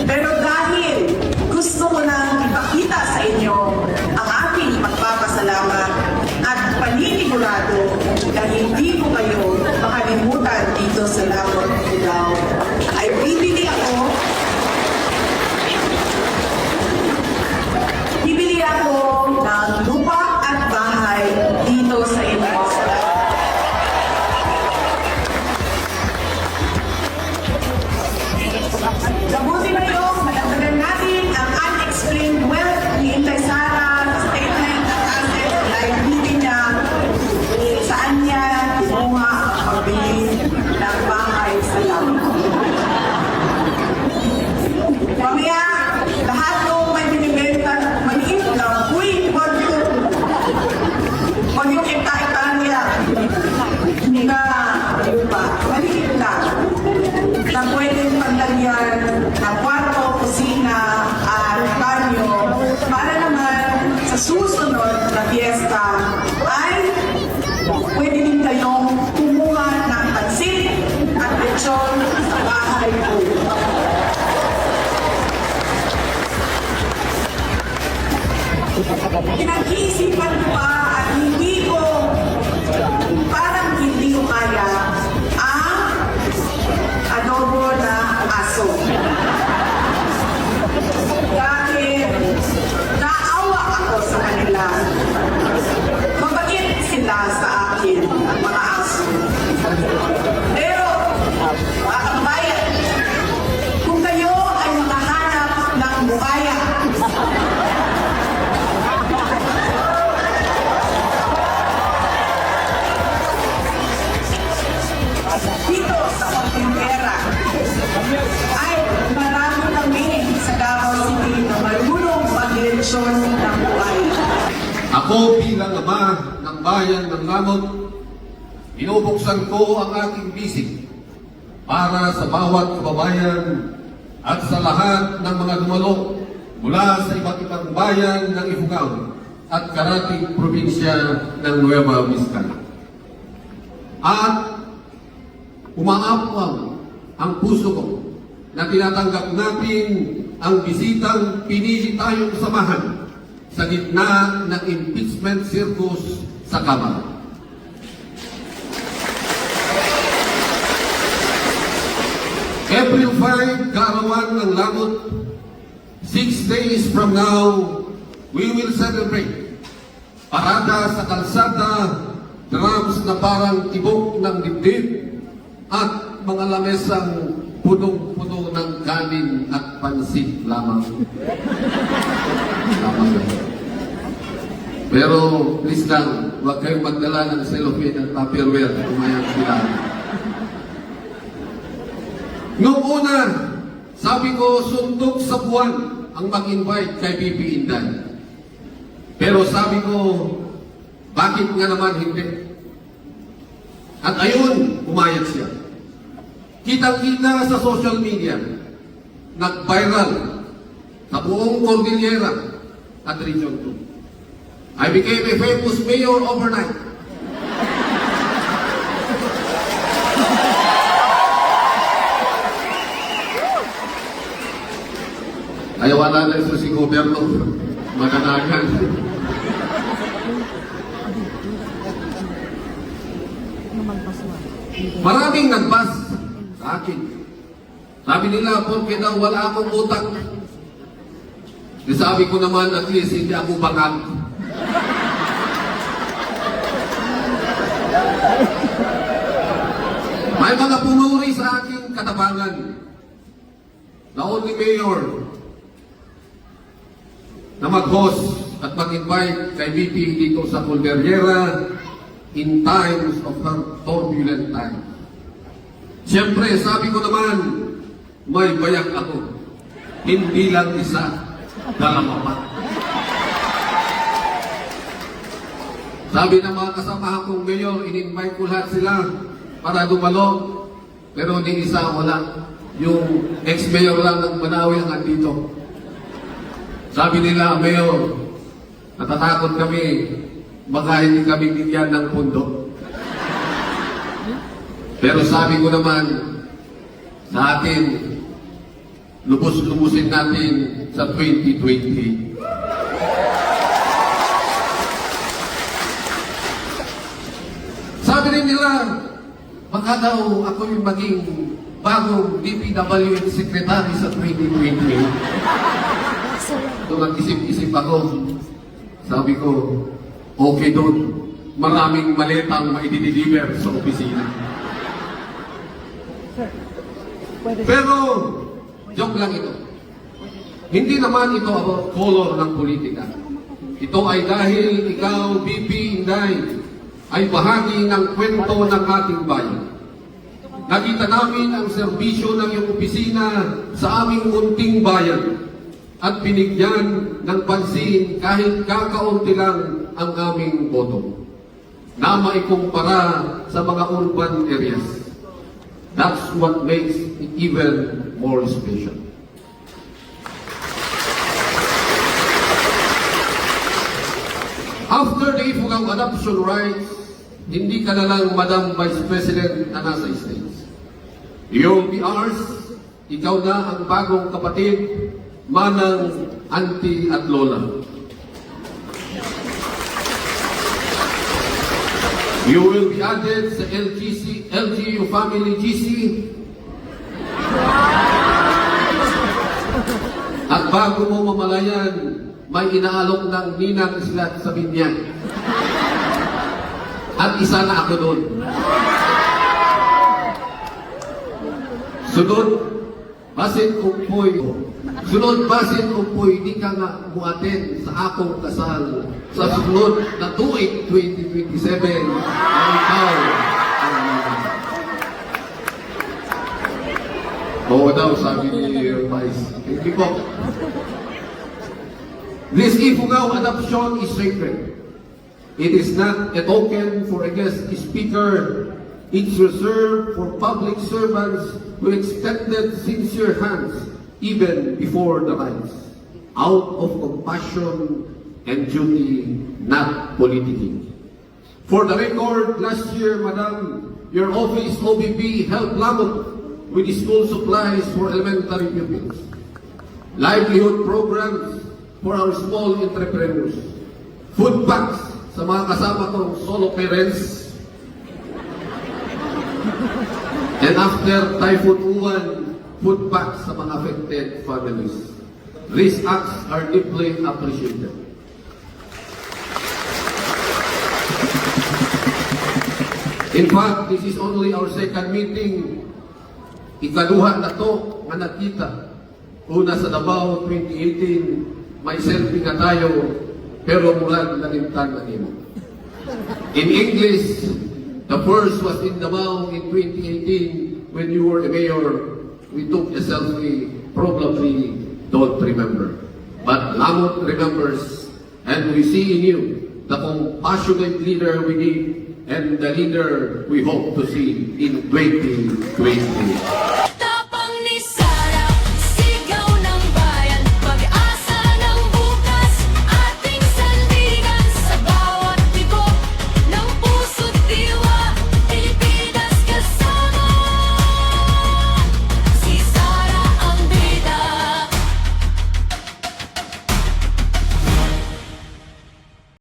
Pero dahil gusto ko nang ipakita sa inyo ang aking pagpapasalamat at paninigurado na hindi ko kayo makalimutan dito sa Lamot Cubao, ay bibili ako ng lupa at bahay dito sa inyo. Gabuti na yung malagdagan natin ang unexplained wealth ni Inday Sara sa statement ng asset liability niya, saan niya kinuha ang pagbili ng bahay sa Lamot. Mamaya, lahat ng may binibenta maliit lang, uy, wag yung kita-itaan nila. Hindi na, lupa, maliit lang. Na pwedeng paglalyan ng kwarto, kusina, at banyo para naman sa susunod na fiesta ay pwede din kayong kumuha ng pansit at lechon sa bahay ko. Pinag-iisipan ko pa at parang hindi ko kaya ang adobo na aso. Dahil naawa ako sa kanila. Mabait sila sa akin, ang mga aso. Pero, mga kabayan, kung kayo ay makahanap ng bukaya, dito sa Pagpintera ay marami kami sa Davao City na marunong mag-diretsyon ng buhay. Ako bilang ama ng bayan ng Lamot, binubuksan ko ang aking bisig para sa bawat kababayan at sa lahat ng mga dumalo mula sa iba't ibang bayan ng Ifugao at karating probinsya ng Nueva Vizcaya. At umaapwang ang puso ko na tinatanggap natin ang bisitang pinili tayong samahan sa gitna ng impeachment circus sa Kamara. April 5, kaarawan ng Lamot, 6 days from now, we will celebrate parada sa kalsada, drums na parang tibok ng dibdib, at mga lamesang punong-puno ng kanin at pansit lamang. Pero please lang, huwag kayong magdala ng cellophane at tupperware kung mayang sila. Noong una, sabi ko, suntok sa buwan ang mag-invite kay BP Inday. Pero sabi ko, bakit nga naman hindi? At ayun, umayag siya. Kitang-kita sa social media, nag-viral sa buong Cordillera at Region 2. I became a famous mayor overnight. Ay, wala na ito si Goberno. Maganagan. Maraming nagbas sa akin. Sabi nila, porque daw wala akong utang. Sabi ko naman, at least hindi ako bangal. May mga pumuri sa aking katapangan. The only mayor na mag-host at mag-invite kay VP dito sa Cordillera in times of her turbulent time. Siyempre, sabi ko naman, may bayak ako. Hindi lang isa, dalawa pa. Sabi ng mga kasama kong mayor, in-invite ko lahat sila para dumalo. Pero hindi isa wala. Yung ex-mayor lang ng Manawi ang andito. Sabi nila, Mayor, natatakot kami, baka hindi kami bigyan ng pundo. Pero sabi ko naman, sa atin, lubos-lubusin natin sa 2020. Sabi rin nila, baka daw ako yung maging bagong DPWH Secretary sa 2020. So nag-isip-isip ako. Sabi ko, okay doon. Maraming maletang maidideliver sa opisina. Pero, joke lang ito. Hindi naman ito about color ng politika. Ito ay dahil ikaw, BP Inday, ay bahagi ng kwento ng ating bayan. Nakita namin ang serbisyo ng iyong opisina sa aming munting bayan at binigyan ng pansin kahit kakaunti lang ang aming boto na maikumpara sa mga urban areas. That's what makes it even more special. After the Ifugao adoption rights, hindi ka na lang Madam Vice President na nasa States. You'll be ours, ikaw na ang bagong kapatid, manang auntie at lola. You will be added sa LGU Family GC. At bago mo mamalayan, may inaalok ng ninang islat sa binyan. At isa na ako doon. Sunod, basin kumpoy. Sunod, basin kumpoy, di ka nga muaten sa akong kasal. Sa sunod na tuig 2027, ang ikaw ang nanay. Oo daw, sabi ni Vice. Hindi po. This Ifugao adoption is sacred. It is not a token for a guest speaker. It's reserved for public servants who extended sincere hands even before the rites, out of compassion and duty, not politicking. For the record, last year, Madam, your office OBP helped Lamot with school supplies for elementary pupils, livelihood programs for our small entrepreneurs, food packs sa mga kasama kong solo parents, and after Typhoon Uwan, food packs sa mga affected families. These acts are deeply appreciated. In fact, this is only our second meeting. Ikaduha na to nga nakita. Una sa Davao 2018, may selfie ka tayo, pero murag nalimtan na nimo. In English, the first was in Davao in 2018 when you were a mayor. We took a selfie, probably don't remember. But Lamot remembers, and we see in you the compassionate leader we need and the leader we hope to see in 2027.